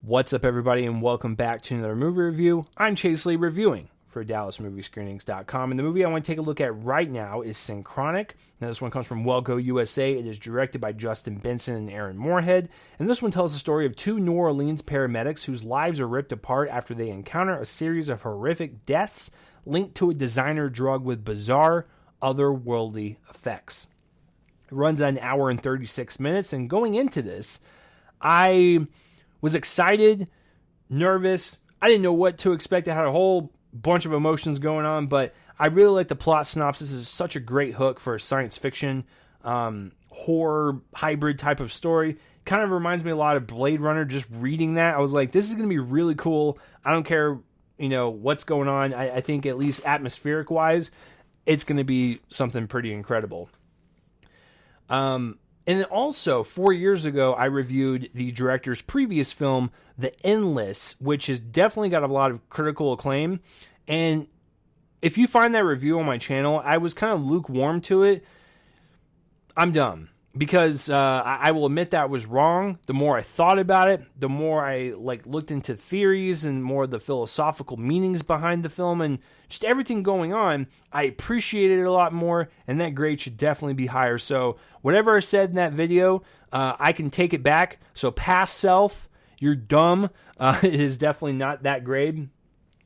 What's up, everybody, and welcome back to another movie review. I'm Chase Lee, reviewing for DallasMovieScreenings.com, and the movie I want to take a look at right now is Synchronic. Now, this one comes from Well Go USA. It is directed by Justin Benson and Aaron Moorhead, and this one tells the story of two New Orleans paramedics whose lives are ripped apart after they encounter a series of horrific deaths linked to a designer drug with bizarre, otherworldly effects. It runs on an hour and 36 minutes, and going into this, I was excited, nervous. I didn't know what to expect. I had a whole bunch of emotions going on, but I really like the plot synopsis. It's such a great hook for a science fiction, horror, hybrid type of story. Kind of reminds me a lot of Blade Runner. Just reading that, I was like, this is going to be really cool. I don't care, what's going on. I think at least atmospheric-wise, it's going to be something pretty incredible. And then also, 4 years ago, I reviewed the director's previous film, The Endless, which has definitely got a lot of critical acclaim. And if you find that review on my channel, I was kind of lukewarm to it. I'm dumb. Because I will admit that was wrong. The more I thought about it, the more I looked into theories and more of the philosophical meanings behind the film and just everything going on, I appreciated it a lot more, and that grade should definitely be higher. So whatever I said in that video, I can take it back. So past self, you're dumb. It is definitely not that grade.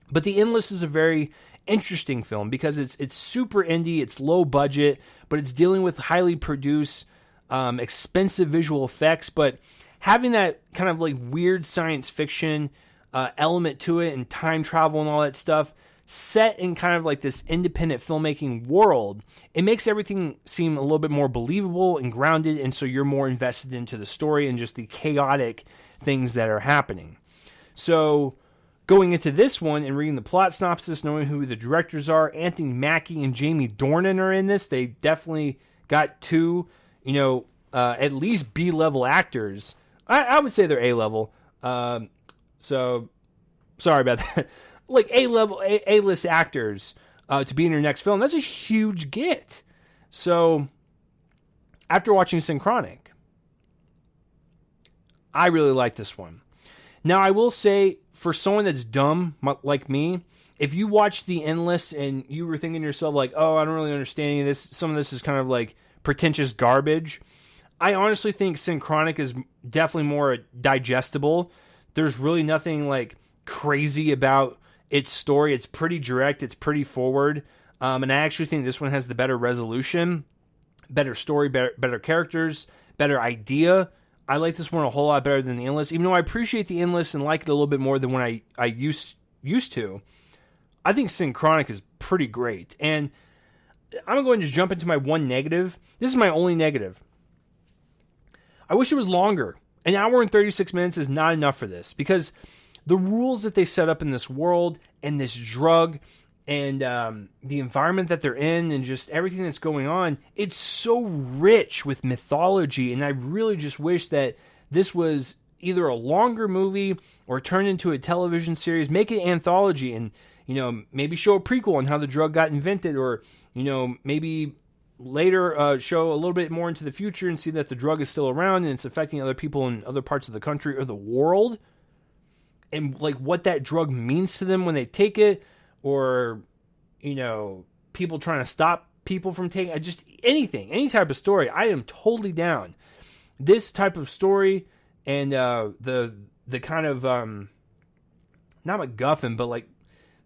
But The Endless is a very interesting film because it's super indie, it's low budget, but it's dealing with highly produced, expensive visual effects, but having that kind of weird science fiction element to it and time travel and all that stuff set in kind of this independent filmmaking world, it makes everything seem a little bit more believable and grounded, and so you're more invested into the story and just the chaotic things that are happening. So going into this one and reading the plot synopsis, knowing who the directors are, Anthony Mackie and Jamie Dornan are in this. They definitely got two at least B-level actors. I would say they're A-level. So, sorry about that. A-level, A-list actors to be in your next film. That's a huge get. So, after watching Synchronic, I really like this one. Now, I will say, for someone that's dumb like me, if you watch The Endless and you were thinking to yourself, oh, I don't really understand any of this, some of this is kind of pretentious garbage, I honestly think Synchronic is definitely more digestible. There's really nothing crazy about its story. It's pretty direct, it's pretty forward, and I actually think this one has the better resolution, better story, better characters, better idea. I like this one a whole lot better than The Endless, even though I appreciate The Endless and like it a little bit more than when I used to. I think Synchronic is pretty great, and I'm going to just jump into my one negative. This is my only negative. I wish it was longer. An hour and 36 minutes is not enough for this because the rules that they set up in this world and this drug and the environment that they're in and just everything that's going on, it's so rich with mythology, and I really just wish that this was either a longer movie or turned into a television series, make it an anthology and, maybe show a prequel on how the drug got invented, or maybe later show a little bit more into the future and see that the drug is still around and it's affecting other people in other parts of the country or the world, and what that drug means to them when they take it, or people trying to stop people from taking it. Just anything, any type of story. I am totally down. This type of story and the kind of not MacGuffin, but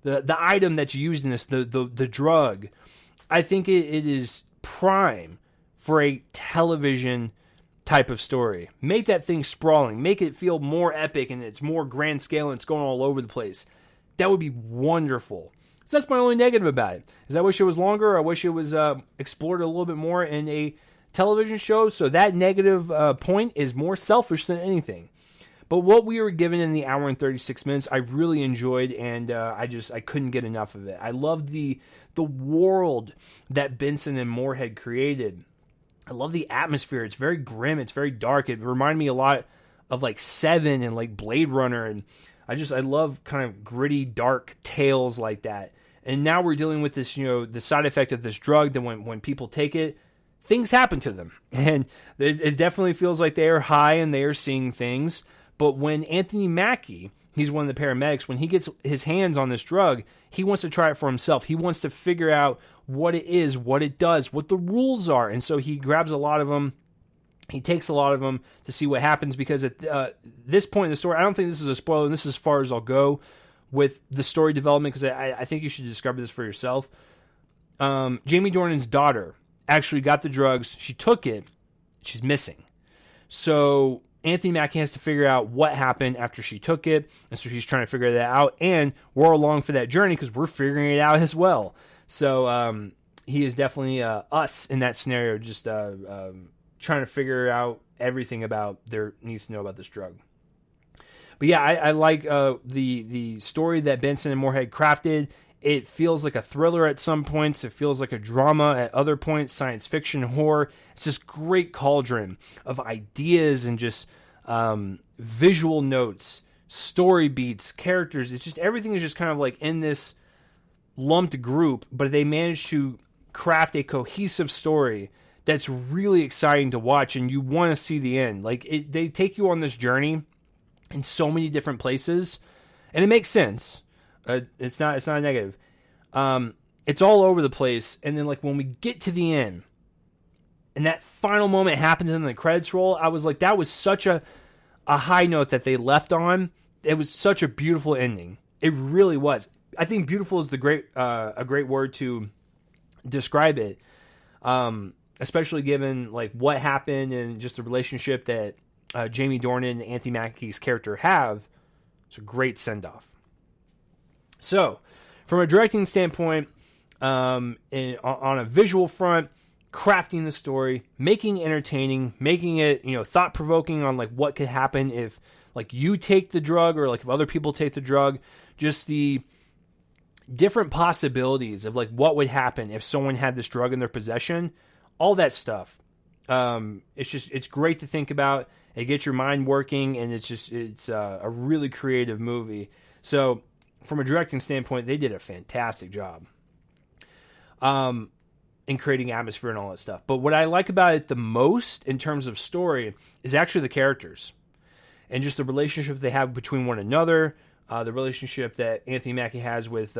the item that's used in this, the drug, I think it is prime for a television type of story. Make that thing sprawling. Make it feel more epic and it's more grand scale and it's going all over the place. That would be wonderful. So that's my only negative about it. Is I wish it was longer. I wish it was explored a little bit more in a television show. So that negative point is more selfish than anything. But what we were given in the hour and 36 minutes, I really enjoyed, and I couldn't get enough of it. I loved the world that Benson and Moorhead created. I love the atmosphere. It's very grim. It's very dark. It reminded me a lot of Seven and Blade Runner, and I love kind of gritty, dark tales like that. And now we're dealing with this, the side effect of this drug that when people take it, things happen to them. And it definitely feels like they are high and they are seeing things. But when Anthony Mackie, he's one of the paramedics, when he gets his hands on this drug, he wants to try it for himself. He wants to figure out what it is, what it does, what the rules are. And so he grabs a lot of them. He takes a lot of them to see what happens, because at this point in the story, I don't think this is a spoiler, and this is as far as I'll go with the story development, because I think you should discover this for yourself. Jamie Dornan's daughter actually got the drugs. She took it. She's missing. So Anthony Mackie has to figure out what happened after she took it, and so he's trying to figure that out, and we're along for that journey because we're figuring it out as well. So he is definitely us in that scenario, just trying to figure out everything about needs to know about this drug. But yeah, I like the story that Benson and Moorhead crafted. It feels like a thriller at some points. It feels like a drama at other points, science fiction, horror. It's this great cauldron of ideas and just visual notes, story beats, characters. It's just, everything is just kind of like in this lumped group, but they managed to craft a cohesive story that's really exciting to watch, and you want to see the end. Like, they take you on this journey in so many different places, and it makes sense. It's not a negative. It's all over the place, and then like when we get to the end, and that final moment happens and the credits roll, I was like, that was such a high note that they left on. It was such a beautiful ending. It really was. I think beautiful is a great word to describe it. Especially given like what happened and just the relationship that Jamie Dornan and Anthony Mackie's character have. It's a great send-off. So, from a directing standpoint, on a visual front, crafting the story, making it entertaining, making it, thought-provoking on like what could happen if like you take the drug, or like if other people take the drug, just the different possibilities of like what would happen if someone had this drug in their possession. All that stuff. It's great to think about. It gets your mind working, and it's a really creative movie. So, from a directing standpoint, they did a fantastic job in creating atmosphere and all that stuff. But what I like about it the most in terms of story is actually the characters and just the relationship they have between one another, the relationship that Anthony Mackie has with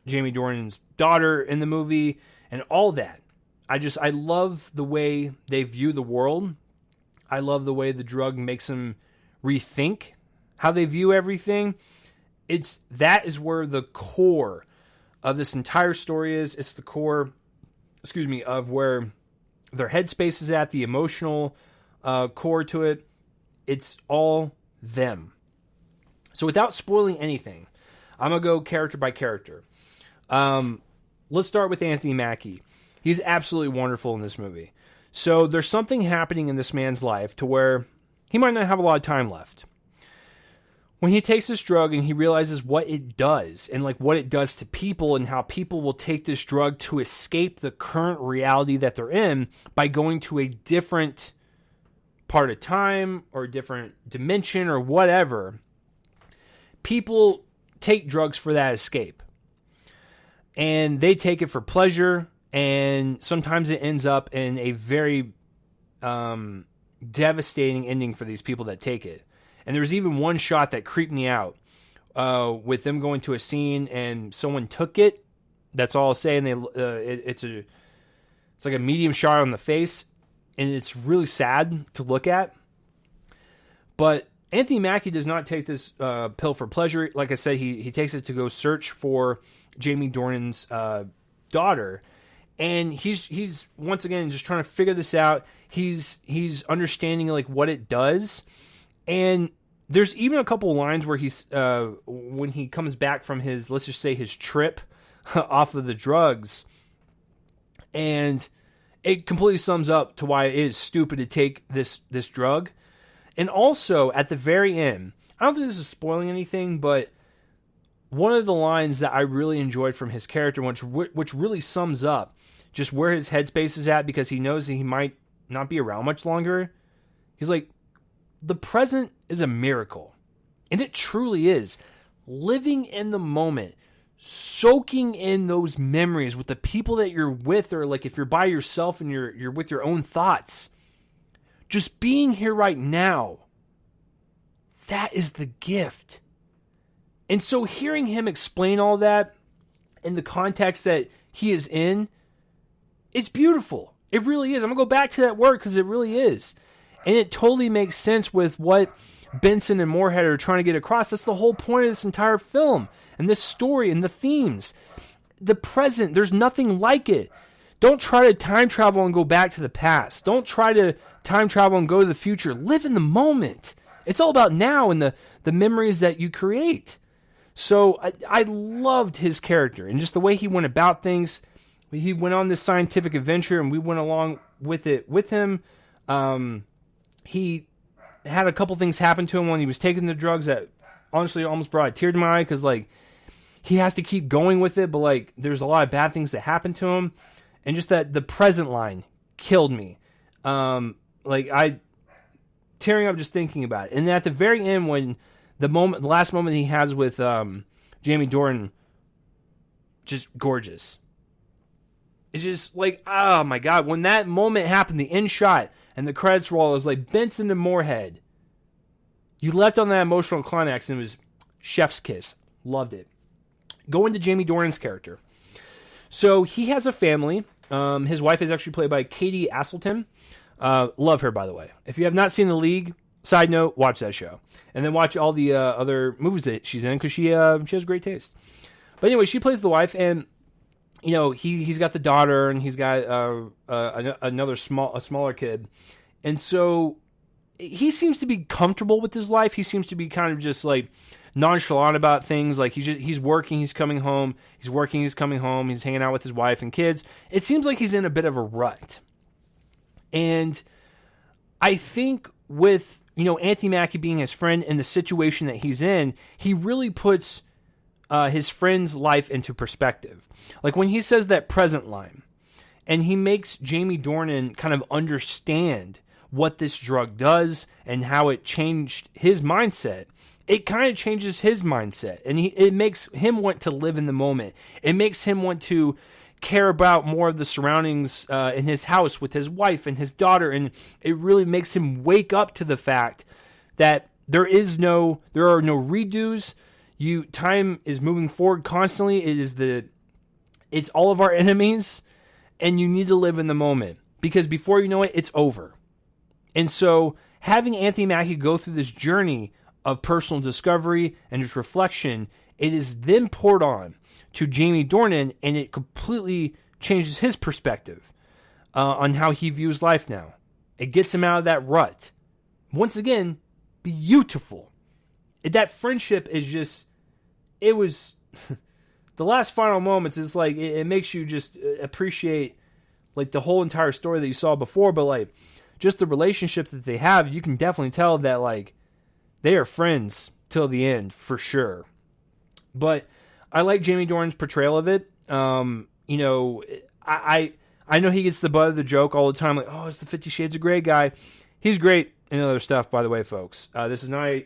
Jamie Dornan's daughter in the movie, and all that. I love the way they view the world. I love the way the drug makes them rethink how they view everything. That is where the core of this entire story is. It's the core, of where their headspace is at, the emotional core to it. It's all them. So without spoiling anything, I'm going to go character by character. Let's start with Anthony Mackie. He's absolutely wonderful in this movie. So there's something happening in this man's life to where he might not have a lot of time left. When he takes this drug and he realizes what it does, and like what it does to people, and how people will take this drug to escape the current reality that they're in by going to a different part of time or a different dimension or whatever. People take drugs for that escape. And they take it for pleasure. And sometimes it ends up in a very devastating ending for these people that take it. And there's even one shot that creeped me out with them going to a scene and someone took it. That's all I'll say. And it's like a medium shot on the face, and it's really sad to look at. But Anthony Mackie does not take this pill for pleasure. Like I said, he takes it to go search for Jamie Dornan's daughter. And he's once again just trying to figure this out. He's understanding like what it does. And there's even a couple lines where he's when he comes back from his, let's just say, his trip off of the drugs, and it completely sums up to why it is stupid to take this drug. And also at the very end, I don't think this is spoiling anything, but one of the lines that I really enjoyed from his character, which really sums up just where his headspace is at, because he knows that he might not be around much longer. He's like, the present is a miracle. And it truly is. Living in the moment, soaking in those memories with the people that you're with, or like if you're by yourself and you're with your own thoughts. Just being here right now that is the gift. And so hearing him explain all that in the context that he is in, it's beautiful. It really is. I'm going to go back to that word because it really is. And it totally makes sense with what Benson and Moorhead are trying to get across. That's the whole point of this entire film and this story and the themes. The present, there's nothing like it. Don't try to time travel and go back to the past. Don't try to time travel and go to the future. Live in the moment. It's all about now and the memories that you create. So I loved his character and just the way he went about things. He went on this scientific adventure and we went along with it with him. He had a couple things happen to him when he was taking the drugs that honestly almost brought a tear to my eye because, like, he has to keep going with it, but, like, there's a lot of bad things that happen to him. And just that the present line killed me. Tearing up just thinking about it. And then at the very end, when the last moment he has with Jamie Dornan, just gorgeous. It's just like, oh my God, when that moment happened, the end shot and the credits roll, it was like Benson and Moorhead. You left on that emotional climax and it was chef's kiss. Loved it. Going to Jamie Dornan's character. So he has a family. His wife is actually played by Katie Aselton. Love her, by the way. If you have not seen The League, side note, watch that show. And then watch all the other movies that she's in because she has great taste. But anyway, she plays the wife, and you know he's got the daughter, and he's got another smaller kid, and so he seems to be comfortable with his life. He seems to be kind of just like nonchalant about things. Like he's working, he's coming home, he's working, he's coming home, he's hanging out with his wife and kids. It seems like he's in a bit of a rut. And I think with, you know, Anthony Mackie being his friend in the situation that he's in, he really puts his friend's life into perspective. Like when he says that present line, and he makes Jamie Dornan kind of understand what this drug does and how it changed his mindset. It kind of changes his mindset, and it makes him want to live in the moment. It makes him want to care about more of the surroundings in his house with his wife and his daughter, and it really makes him wake up to the fact that there are no redos. Time is moving forward constantly. It's all of our enemies, and you need to live in the moment because before you know it, it's over. And so having Anthony Mackie go through this journey of personal discovery and just reflection, it is then poured on to Jamie Dornan, and it completely changes his perspective on how he views life now. It gets him out of that rut. Once again, beautiful. That friendship is just, it was, the last final moments is like, it makes you just appreciate like the whole entire story that you saw before, but like just the relationship that they have, you can definitely tell that like they are friends till the end for sure. But I like Jamie Dornan's portrayal of it. You know, I know he gets the butt of the joke all the time, like, oh, it's the 50 Shades of Grey guy. He's great in other stuff, by the way, folks. This is not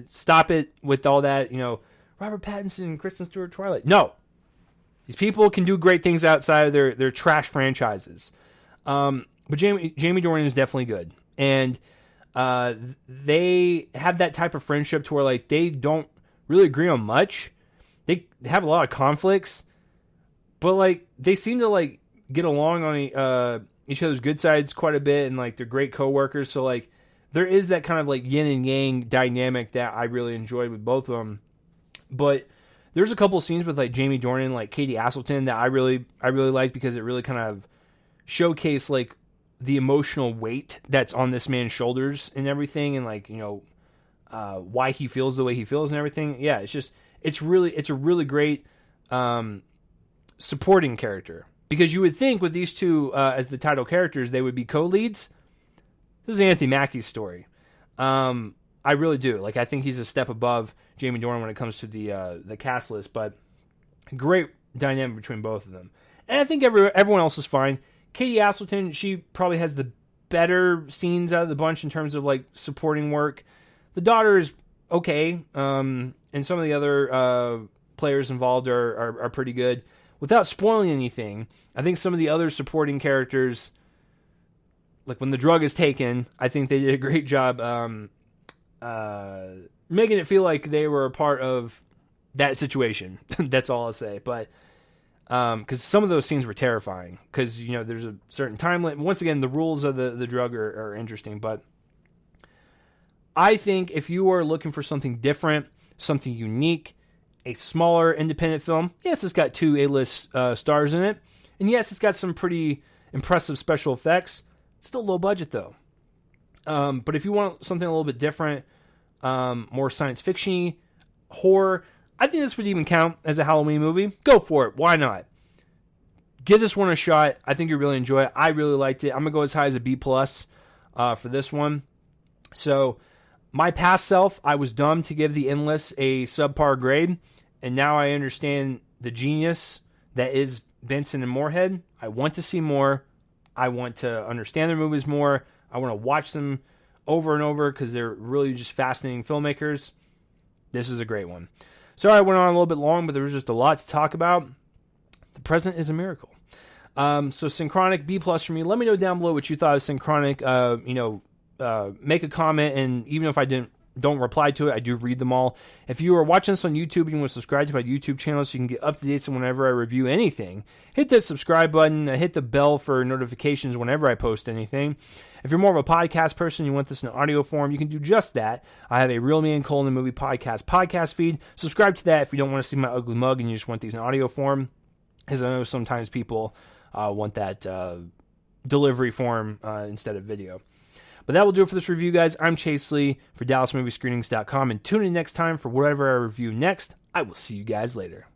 stop it with all that, you know, Robert Pattinson, Kristen Stewart, Twilight. No. These people can do great things outside of their trash franchises. But Jamie Dornan is definitely good. And they have that type of friendship to where like they don't really agree on much. They have a lot of conflicts, but like they seem to like get along on each other's good sides quite a bit, and like they're great coworkers. So like there is that kind of like yin and yang dynamic that I really enjoyed with both of them. But there's a couple of scenes with like Jamie Dornan, like Katie Aselton, that I really liked because it really kind of showcased like the emotional weight that's on this man's shoulders and everything, and like, you know, why he feels the way he feels and everything. Yeah, it's a really great supporting character, because you would think with these two as the title characters they would be co-leads. This is Anthony Mackie's story. I really do. Like, I think he's a step above Jamie Dornan when it comes to the cast list, but great dynamic between both of them. And I think everyone else is fine. Katie Aselton, she probably has the better scenes out of the bunch in terms of like supporting work. The daughter is okay, and some of the other players involved are pretty good. Without spoiling anything, I think some of the other supporting characters, like when the drug is taken, I think they did a great job making it feel like they were a part of that situation. That's all I'll say. But because some of those scenes were terrifying, because there's a certain time limit. Once again, the rules of the drug are interesting, but I think if you are looking for something different, something unique, a smaller independent film, yes, it's got 2 A-list stars in it, and yes, it's got some pretty impressive special effects. It's still low budget though. But if you want something a little bit different, more science fiction-y, horror, I think this would even count as a Halloween movie. Go for it. Why not? Give this one a shot. I think you'll really enjoy it. I really liked it. I'm going to go as high as a B+ for this one. So, my past self, I was dumb to give the Endless a subpar grade, and now I understand the genius that is Benson and Moorhead. I want to see more. I want to understand their movies more. I want to watch them over and over because they're really just fascinating filmmakers. This is a great one. Sorry I went on a little bit long, but there was just a lot to talk about. The present is a miracle. So Synchronic, B+ for me. Let me know down below what you thought of Synchronic. Make a comment, and even if I don't reply to it, I do read them all. If you are watching this on YouTube and you want to subscribe to my YouTube channel so you can get up to date on whenever I review anything, hit that subscribe button, hit the bell for notifications whenever I post anything. If you're more of a podcast person, you want this in audio form, you can do just that. I have a Real Me and Cole in the Movie podcast feed. Subscribe to that if you don't want to see my ugly mug and you just want these in audio form, because I know sometimes people want that delivery form instead of video. But that will do it for this review, guys. I'm Chase Lee for DallasMovieScreenings.com, and tune in next time for whatever I review next. I will see you guys later.